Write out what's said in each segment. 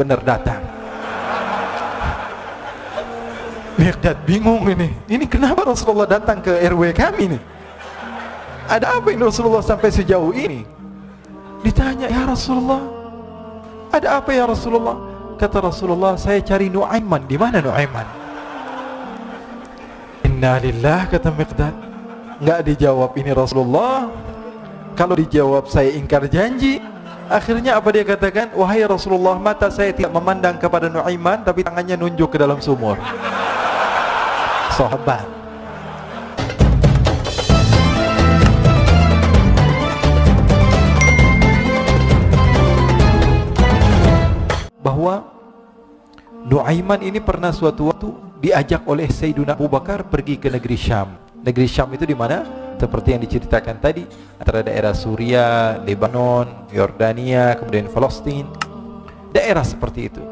benar datang. Miqdad bingung ini kenapa Rasulullah datang ke RW kami nih? Ada apa ini Rasulullah sampai sejauh ini? Ditanya, ya Rasulullah, ada apa ya Rasulullah? Kata Rasulullah, saya cari Nu'aiman. Di mana Nu'aiman? Inna lillah, kata Miqdad. Nggak dijawab ini Rasulullah. Kalau dijawab saya ingkar janji. Akhirnya apa dia katakan? Wahai Rasulullah, mata saya tidak memandang kepada Nu'aiman, tapi tangannya nunjuk ke dalam sumur. Sahabat. Bahwa Nu'aiman ini pernah suatu waktu diajak oleh Sayyidina Abu Bakar pergi ke negeri Syam. Negeri Syam itu di mana? Seperti yang diceritakan tadi, antara daerah Suriah, Lebanon, Yordania, kemudian Palestina. Daerah seperti itu.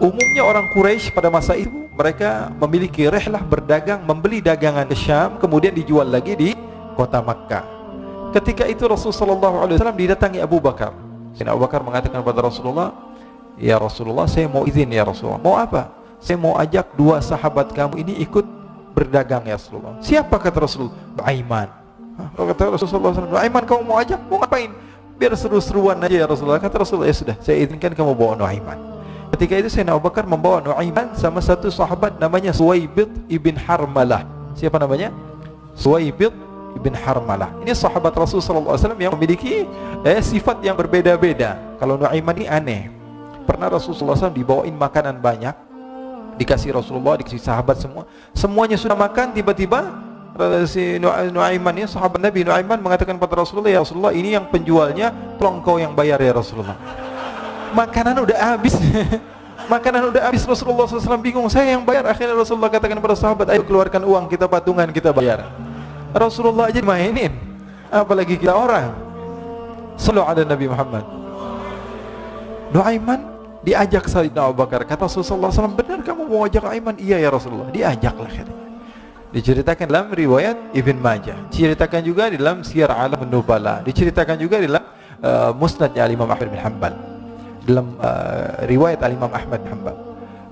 Umumnya orang Quraisy pada masa itu mereka memiliki rihlah berdagang, membeli dagangan ke Syam, kemudian dijual lagi di kota Makkah. Ketika itu Rasulullah SAW didatangi Abu Bakar. Sayyidina Abu Bakar mengatakan kepada Rasulullah, ya Rasulullah, saya mau izin ya Rasulullah. Mau apa? Saya mau ajak dua sahabat kamu ini ikut berdagang ya Rasulullah. Siapa kata Rasulullah? Nu'aiman. Kata Rasulullah SAW, Nu'aiman kamu mau ajak? Mau ngapain? Biar seru-seruan aja ya Rasulullah. Kata Rasulullah, ya sudah, saya izinkan kamu bawa Nu'aiman. Ketika itu Sayyidina Abu Bakar membawa Nu'aiman sama satu sahabat namanya Suwaibid ibn Harmalah. Siapa namanya? Suwaibid ibn Harmalah. Ini sahabat Rasulullah SAW yang memiliki sifat yang berbeda-beda. Kalau Nu'aiman ini aneh. Pernah Rasulullah SAW dibawain makanan banyak, dikasih Rasulullah, dikasih sahabat semuanya sudah makan, tiba-tiba si Nu'aiman ini, sahabat Nabi Nu'aiman mengatakan kepada Rasulullah, ya Rasulullah, ini yang penjualnya, tolong kau yang bayar ya Rasulullah. Makanan udah habis. Makanan udah habis, Rasulullah SAW bingung, saya yang bayar. Akhirnya Rasulullah katakan kepada sahabat, ayo keluarkan uang, kita patungan, kita bayar. Rasulullah aja mainin, apalagi kita orang. Sallu ala Nabi Muhammad. Nu'aiman diajak Sayyidina Abu Bakar. Kata Rasulullah SAW, benar kamu mau ajak Nu'aiman? Iya ya Rasulullah. Diajaklah. Diceritakan dalam riwayat Ibn Majah, diceritakan juga di dalam Siyar A'lam An-Nubala, diceritakan juga di dalam Musnadnya Al-Imam Ahmad bin Hanbal, dalam riwayat Al-Imam Ahmad bin Hanbal.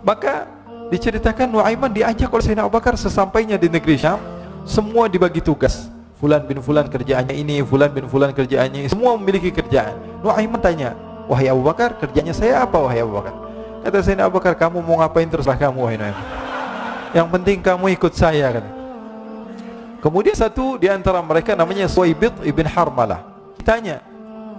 Maka diceritakan Nu'aiman diajak oleh Sayyidina Abu Bakar. Sesampainya di negeri Syam, semua dibagi tugas. Fulan bin Fulan kerjaannya ini, Fulan bin Fulan kerjaannya ini, semua memiliki kerjaan. Nu'aiman tanya, wahai Abu Bakar, kerjanya saya apa wahai Abu Bakar? Kata Sayyidina Abu Bakar, kamu mau ngapain teruslah kamu wahai Nu'aiman. Yang penting kamu ikut saya kan. Kemudian satu di antara mereka namanya Suwaibid ibn Harmalah. Ditanya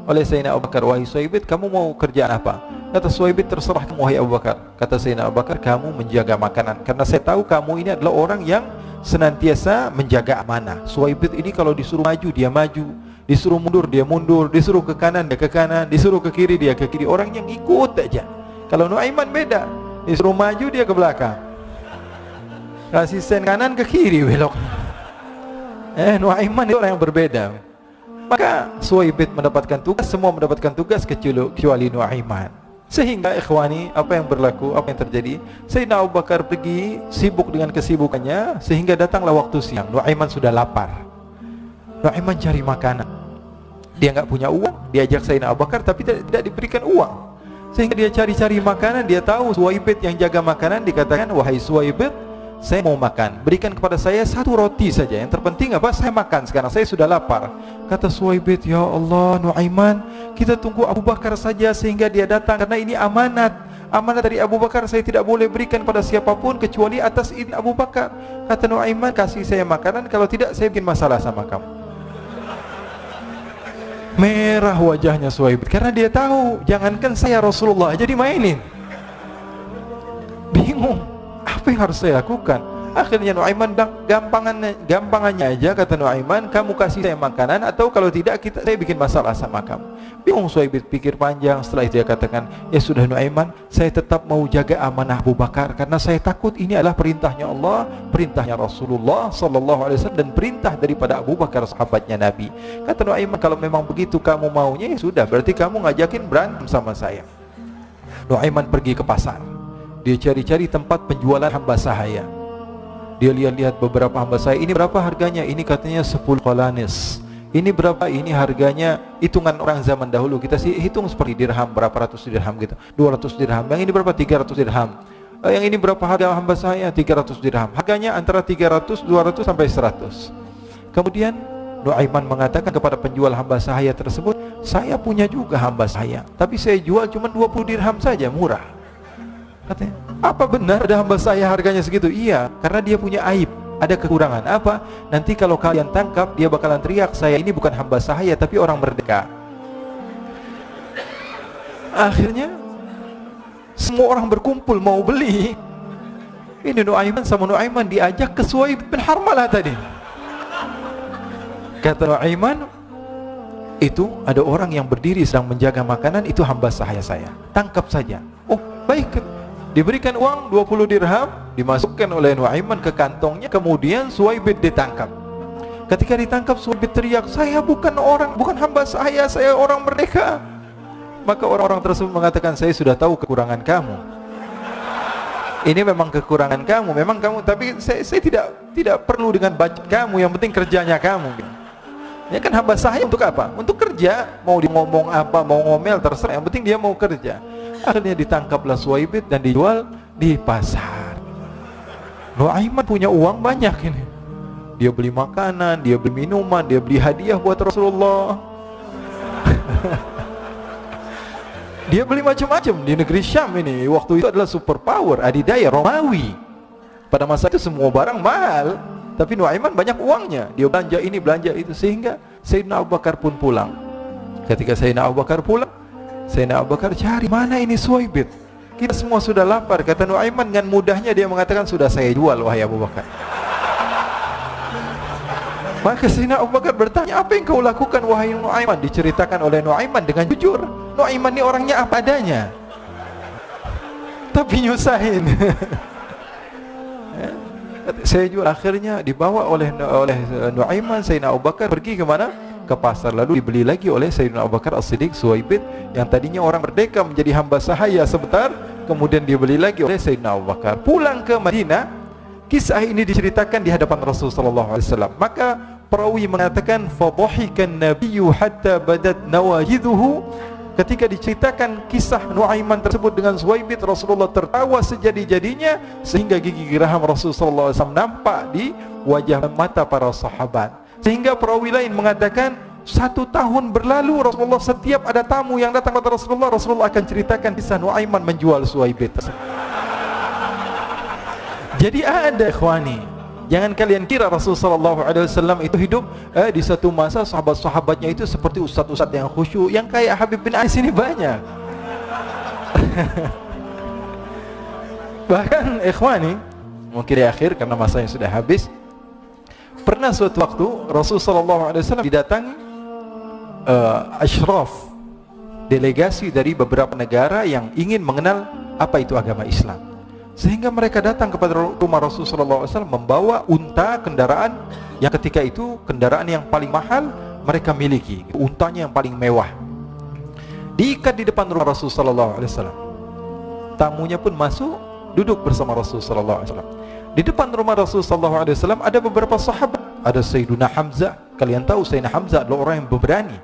oleh Sayyidina Abu Bakar, wahai Suwaibid, kamu mau kerjaan apa? Kata Suwaibid, terserah kamu wahai Abu Bakar. Kata Sayyidina Abu Bakar, kamu menjaga makanan, karena saya tahu kamu ini adalah orang yang senantiasa menjaga amanah. Suwaibid ini kalau disuruh maju dia maju, disuruh mundur dia mundur, disuruh ke kanan dia ke kanan, disuruh ke kiri dia ke kiri. Orang yang ikut aja. Kalau Nu'aiman beda, disuruh maju dia ke belakang, kasih sen kanan ke kiri belok. Nu'aiman itu orang yang berbeda. Maka Suwaibid mendapatkan tugas, semua mendapatkan tugas kecuali Nu'aiman. Sehingga ikhwani, apa yang berlaku, apa yang terjadi? Sayyidina Abu Bakar pergi sibuk dengan kesibukannya, sehingga datanglah waktu siang. Nu'aiman sudah lapar. Nu'aiman cari makanan. Dia nggak punya uang, diajak Sayyidina Abu Bakar tapi tidak diberikan uang. Sehingga dia cari-cari makanan. Dia tahu Suwaibid yang jaga makanan. Dikatakan, wahai Suwaibid, saya mau makan, berikan kepada saya satu roti saja. Yang terpenting apa? Saya makan sekarang, saya sudah lapar. Kata Suwaibid, ya Allah Nu'aiman, kita tunggu Abu Bakar saja sehingga dia datang, karena ini amanat. Amanat dari Abu Bakar, saya tidak boleh berikan pada siapapun kecuali atas izin Abu Bakar. Kata Nu'aiman, kasih saya makanan, kalau tidak saya bikin masalah sama kamu. Merah wajahnya Suwaibid, karena dia tahu, jangankan saya Rasulullah aja dimainin. Bingung, apa yang harus saya lakukan? Akhirnya Nu'aiman bilang, gampangannya aja, kata Nu'aiman, kamu kasih saya makanan, atau kalau tidak saya bikin masalah sama kamu. Bingung Suwaibid, pikir panjang. Setelah itu dia katakan, ya sudah Nu'aiman, saya tetap mau jaga amanah Abu Bakar, karena saya takut ini adalah perintahnya Allah, perintahnya Rasulullah sallallahu alaihi wasallam, dan perintah daripada Abu Bakar sahabatnya Nabi. Kata Nu'aiman, kalau memang begitu kamu maunya, ya sudah, berarti kamu ngajakin berantem sama saya. Nu'aiman pergi ke pasar. Dia cari-cari tempat penjualan hamba sahaya. Dia lihat-lihat beberapa hamba sahaya. Ini berapa harganya? Ini katanya 10 qalanis. Ini berapa? Ini harganya hitungan orang zaman dahulu. Kita sih hitung seperti dirham, berapa ratus dirham gitu. 200 dirham. Yang ini berapa? 300 dirham. Yang ini berapa harga hamba saya? 300 dirham. Harganya antara 300, 200 sampai 100. Kemudian Nuaiman mengatakan kepada penjual hamba sahaya tersebut, saya punya juga hamba saya, tapi saya jual cuma 20 dirham saja, murah. Katanya, apa benar ada hamba saya harganya segitu? Iya, karena dia punya aib, ada kekurangan. Apa? Nanti kalau kalian tangkap, dia bakalan teriak, saya ini bukan hamba sahaya, tapi orang merdeka. Akhirnya semua orang berkumpul mau beli. Ini Nuaiman sama Nuaiman diajak ke Suhaib bin Harmalah tadi. Kata Nuaiman, itu ada orang yang berdiri sedang menjaga makanan, itu hamba sahaya saya, tangkap saja. Oh baik, diberikan uang 20 dirham, dimasukkan oleh Nuaiman ke kantongnya. Kemudian Suhaib ditangkap. Ketika ditangkap, Suhaib teriak, saya bukan hamba saya orang merdeka. Maka orang-orang tersebut mengatakan, saya sudah tahu kekurangan kamu, ini memang kekurangan kamu, memang kamu, tapi saya tidak perlu dengan budget kamu, yang penting kerjanya kamu. Ya kan hamba sahaya untuk apa? Untuk kerja, mau di ngomong apa, mau ngomel terserah, yang penting dia mau kerja. Akhirnya ditangkaplah Suhaib dan dijual di pasar. Nuaiman punya uang banyak ini. Dia beli makanan, dia beli minuman, dia beli hadiah buat Rasulullah. Dia beli macam-macam di negeri Syam ini. Waktu itu adalah superpower, adidaya Romawi. Pada masa itu semua barang mahal, tapi Nuaiman banyak uangnya. Dia belanja ini, belanja itu, sehingga Sayyidina Abu Bakar pun pulang. Ketika Sayyidina Abu Bakar pulang, Sayyidina Abu Bakar cari, mana ini Suhaib? Kita semua sudah lapar. Kata Nuaiman dengan mudahnya dia mengatakan, sudah saya jual wahai Abu Bakar. Maka Sayyidina Abu Bakar bertanya, apa yang kau lakukan wahai Nuaiman? Diceritakan oleh Nuaiman dengan jujur. Nuaiman ini orangnya apa adanya, tapi nyusahin. Saya jual. Akhirnya dibawa oleh Nuaiman, Sayyidina Abu Bakar pergi ke mana? Ke pasar. Lalu dibeli lagi oleh Sayyidina Abu Bakar As-Siddiq Suhaib yang tadinya orang merdeka menjadi hamba sahaya sebentar, kemudian dibeli lagi oleh Sayyidina Abu Bakar. Pulang ke Madinah, kisah ini diceritakan di hadapan Rasulullah sallallahu alaihi wasallam. Maka perawi mengatakan, fadhahikan nabiyyu hatta badat nawajiduhu. Ketika diceritakan kisah Nuaiman tersebut dengan Suhaib, Rasulullah tertawa sejadi-jadinya sehingga gigi geraham Rasulullah SAW nampak di wajah mata para sahabat. Sehingga perawi lain mengatakan 1 tahun berlalu Rasulullah, setiap ada tamu yang datang kepada Rasulullah, Rasulullah akan ceritakan kisah Nuaiman menjual Suhaib. Jadi ada ikhwani, jangan kalian kira Rasulullah SAW itu hidup di satu masa sahabat-sahabatnya itu seperti ustadz-ustadz yang khusyuk, yang kayak Habib bin Ais ini banyak. Bahkan ikhwani, mungkin di akhir karena masanya sudah habis, pernah suatu waktu Rasulullah SAW didatangi asyraf, delegasi dari beberapa negara yang ingin mengenal apa itu agama Islam. Sehingga mereka datang kepada rumah Rasulullah SAW membawa unta, kendaraan yang ketika itu kendaraan yang paling mahal mereka miliki, untanya yang paling mewah. Diikat di depan rumah Rasulullah SAW. Tamunya pun masuk, duduk bersama Rasulullah SAW. Di depan rumah Rasulullah SAW ada beberapa sahabat. Ada Sayyiduna Hamzah, kalian tahu Sayyidina Hamzah adalah orang yang pemberani.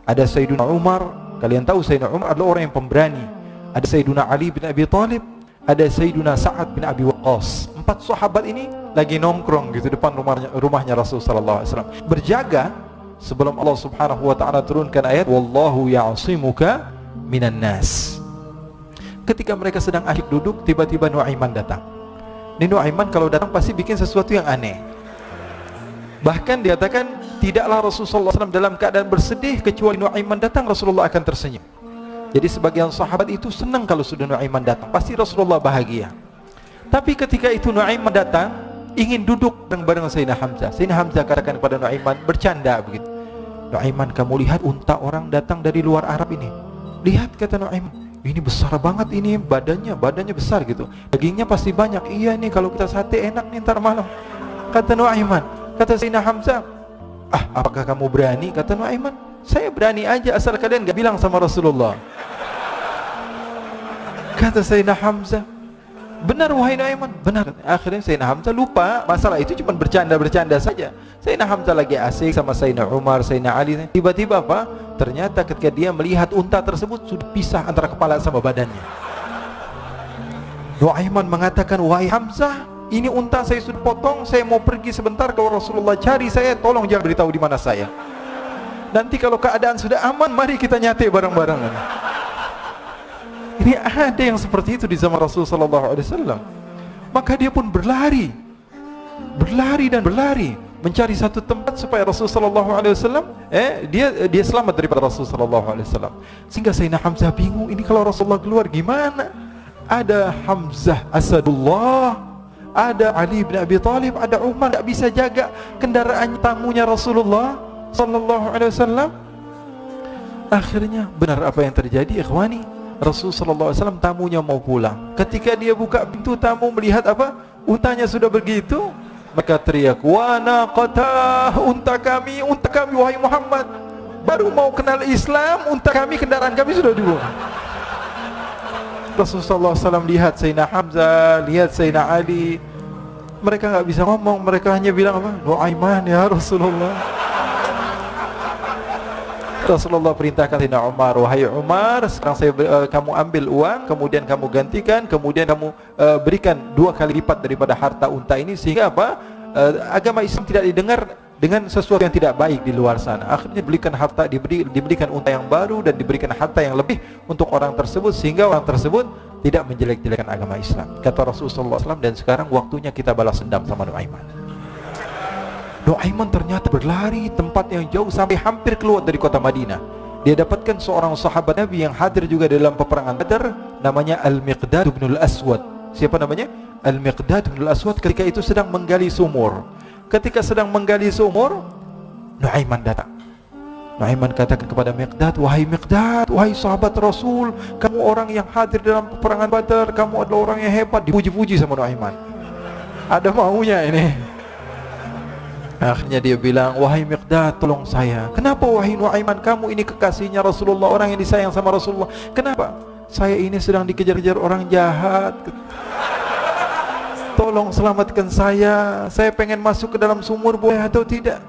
Ada Sayyiduna Umar, kalian tahu Sayyidina Umar adalah orang yang pemberani. Ada Sayyiduna Ali bin Abi Thalib, ada Sayyiduna Sa'ad bin Abi Waqqas. 4 sahabat ini lagi nongkrong gitu depan rumahnya Rasulullah SAW, berjaga sebelum Allah Subhanahu wa taala turunkan ayat wallahu ya'simuka minan nas. Ketika mereka sedang asyik duduk, tiba-tiba Nuaiman datang. Ini Nuaiman kalau datang pasti bikin sesuatu yang aneh. Bahkan dikatakan tidaklah Rasulullah SAW dalam keadaan bersedih, kecuali Nuaiman datang Rasulullah akan tersenyum. Jadi sebagian sahabat itu senang kalau sudah Nuaiman datang, pasti Rasulullah bahagia. Tapi ketika itu Nuaiman datang, ingin duduk bareng Sayyidina Hamzah. Sayyidina Hamzah katakan kepada Nuaiman, bercanda begitu. Nuaiman, kamu lihat unta orang datang dari luar Arab ini. Lihat, kata Nuaiman, ini besar banget ini, badannya besar gitu. Dagingnya pasti banyak. Iya nih kalau kita sate enak nih ntar malam. Kata Nuaiman. Kata Sayyidina Hamzah, apakah kamu berani? Kata Nuaiman, saya berani aja asal kalian gak bilang sama Rasulullah. Kata Sayyidina Hamzah, Benar wahai Nuaiman, benar. Akhirnya Sayyidina Hamzah lupa masalah itu, cuma bercanda-bercanda saja. Sayyidina Hamzah lagi asik sama Sayyidina Umar, Sayyidina Ali. Tiba-tiba apa? Ternyata ketika dia melihat unta tersebut sudah pisah antara kepala sama badannya. Nuaiman mengatakan, wahai Hamzah, ini unta saya sudah potong, saya mau pergi sebentar, kalau Rasulullah cari saya, tolong jangan beritahu di mana saya. Nanti kalau keadaan sudah aman, mari kita nyate bareng-bareng. Ini ada yang seperti itu di zaman Rasulullah SAW. Maka dia pun berlari dan berlari mencari satu tempat supaya Rasulullah SAW dia selamat daripada Rasulullah SAW. Sehingga Sayyidina Hamzah bingung, ini kalau Rasulullah keluar gimana? Ada Hamzah Asadullah, ada Ali bin Abi Thalib, ada Umar, tak bisa jaga kendaraan tamunya Rasulullah SAW. Akhirnya benar apa yang terjadi, ikhwani. Rasulullah SAW tamunya mau pulang. Ketika dia buka pintu, tamu melihat apa? Untanya sudah begitu. Maka teriak, wa naqatah, unta kami wahai Muhammad. Baru mau kenal Islam, unta kami, kendaraan kami sudah dibuang. Rasulullah SAW lihat Sayyidina Hamzah, lihat Sayyidina Ali. Mereka nggak bisa ngomong, mereka hanya bilang apa? Nuaiman ya Rasulullah. Rasulullah perintahkan Sayyidina Umar, wahai Umar, sekarang kamu ambil uang, kemudian kamu gantikan, kemudian kamu berikan 2 kali lipat daripada harta unta ini, sehingga apa? Agama Islam tidak didengar dengan sesuatu yang tidak baik di luar sana. Akhirnya diberikan harta, diberikan unta yang baru dan diberikan harta yang lebih untuk orang tersebut, sehingga orang tersebut tidak menjelek-jelekan agama Islam. Kata Rasulullah SAW, dan sekarang waktunya kita balas dendam sama Nuaiman. Nuaiman ternyata berlari tempat yang jauh sampai hampir keluar dari kota Madinah. Dia dapatkan seorang sahabat Nabi yang hadir juga dalam peperangan Badar, namanya Al-Miqdad bin Al-Aswad. Siapa namanya? Al-Miqdad bin Al-Aswad. Ketika itu sedang menggali sumur. Ketika sedang menggali sumur, Nuaiman datang. Nuaiman katakan kepada Miqdad, wahai Miqdad, wahai sahabat Rasul, kamu orang yang hadir dalam peperangan Badar, kamu adalah orang yang hebat. Dipuji-puji sama Nuaiman. Ada maunya ini. Akhirnya dia bilang, wahai Miqdad, tolong saya. Kenapa wahai Nuaiman, kamu ini kekasihnya Rasulullah, orang yang disayang sama Rasulullah. Kenapa? Saya ini sedang dikejar-kejar orang jahat. Tolong selamatkan saya. Saya pengen masuk ke dalam sumur, boleh atau tidak?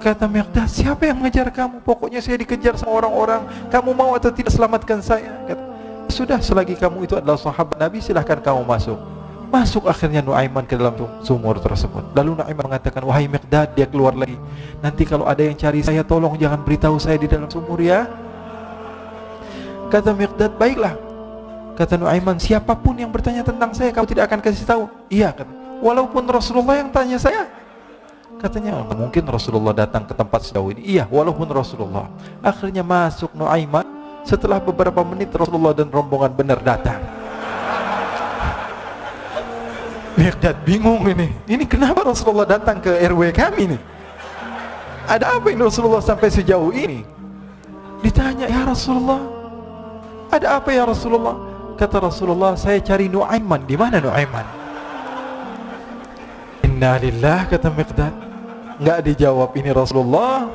Kata Miqdad, siapa yang mengejar kamu? Pokoknya saya dikejar sama orang-orang. Kamu mau atau tidak selamatkan saya? Kata, sudah, selagi kamu itu adalah sahabat Nabi, silahkan kamu masuk. Masuk akhirnya Nuaiman ke dalam sumur tersebut. Lalu Nuaiman mengatakan, wahai Miqdad, dia keluar lagi. Nanti kalau ada yang cari saya, tolong jangan beritahu saya di dalam sumur ya. Kata Miqdad, baiklah. Kata Nuaiman, siapapun yang bertanya tentang saya, kamu tidak akan kasih tahu? Iya, kata. Walaupun Rasulullah yang tanya saya. Katanya, mungkin Rasulullah datang ke tempat sejauh ini. Iya, walaupun Rasulullah. Akhirnya masuk Nuaiman. Setelah beberapa menit, Rasulullah dan rombongan benar datang. Miqdad bingung ini. Ini kenapa Rasulullah datang ke RW kami nih? Ada apa ini Rasulullah sampai sejauh ini? Ditanya, ya Rasulullah, ada apa ya Rasulullah? Kata Rasulullah, saya cari Nuaiman. Di mana Nuaiman? Innalillah, kata Miqdad. Nggak dijawab ini Rasulullah.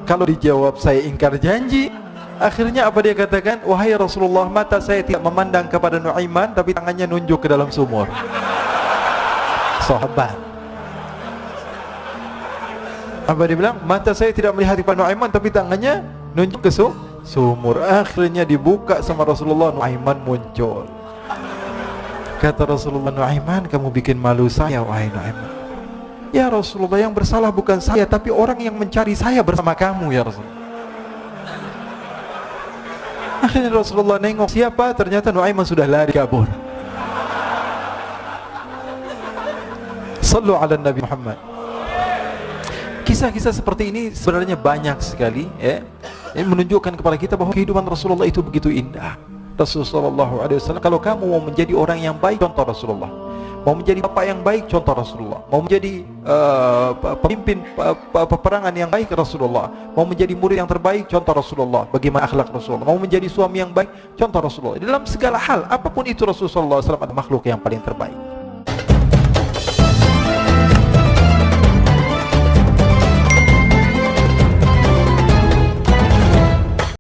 Kalau dijawab saya ingkar janji. Akhirnya apa dia katakan? Wahai Rasulullah, mata saya tidak memandang kepada Nuaiman, tapi tangannya nunjuk ke dalam sumur. Sahabat. Apa dia bilang? Mata saya tidak melihat kepada Nuaiman, tapi tangannya nunjuk ke sumur. Akhirnya dibuka sama Rasulullah, Nuaiman muncul. Kata Rasulullah, Nuaiman, kamu bikin malu saya wahai Nuaiman. Ya Rasulullah, yang bersalah bukan saya, tapi orang yang mencari saya bersama kamu ya Rasulullah. Akhirnya Rasulullah nengok, siapa? Ternyata Nuaiman sudah lari kabur. Sallu ala Nabi Muhammad. Kisah-kisah seperti ini sebenarnya banyak sekali ya. Ini menunjukkan kepada kita bahwa kehidupan Rasulullah itu begitu indah. Rasulullah SAW, kalau kamu mau menjadi orang yang baik, contoh Rasulullah. Mau menjadi bapak yang baik, contoh Rasulullah. Mau menjadi pemimpin peperangan yang baik, Rasulullah. Mau menjadi murid yang terbaik, contoh Rasulullah. Bagaimana akhlak Rasulullah. Mau menjadi suami yang baik, contoh Rasulullah. Dalam segala hal, apapun itu Rasulullah SAW adalah makhluk yang paling terbaik.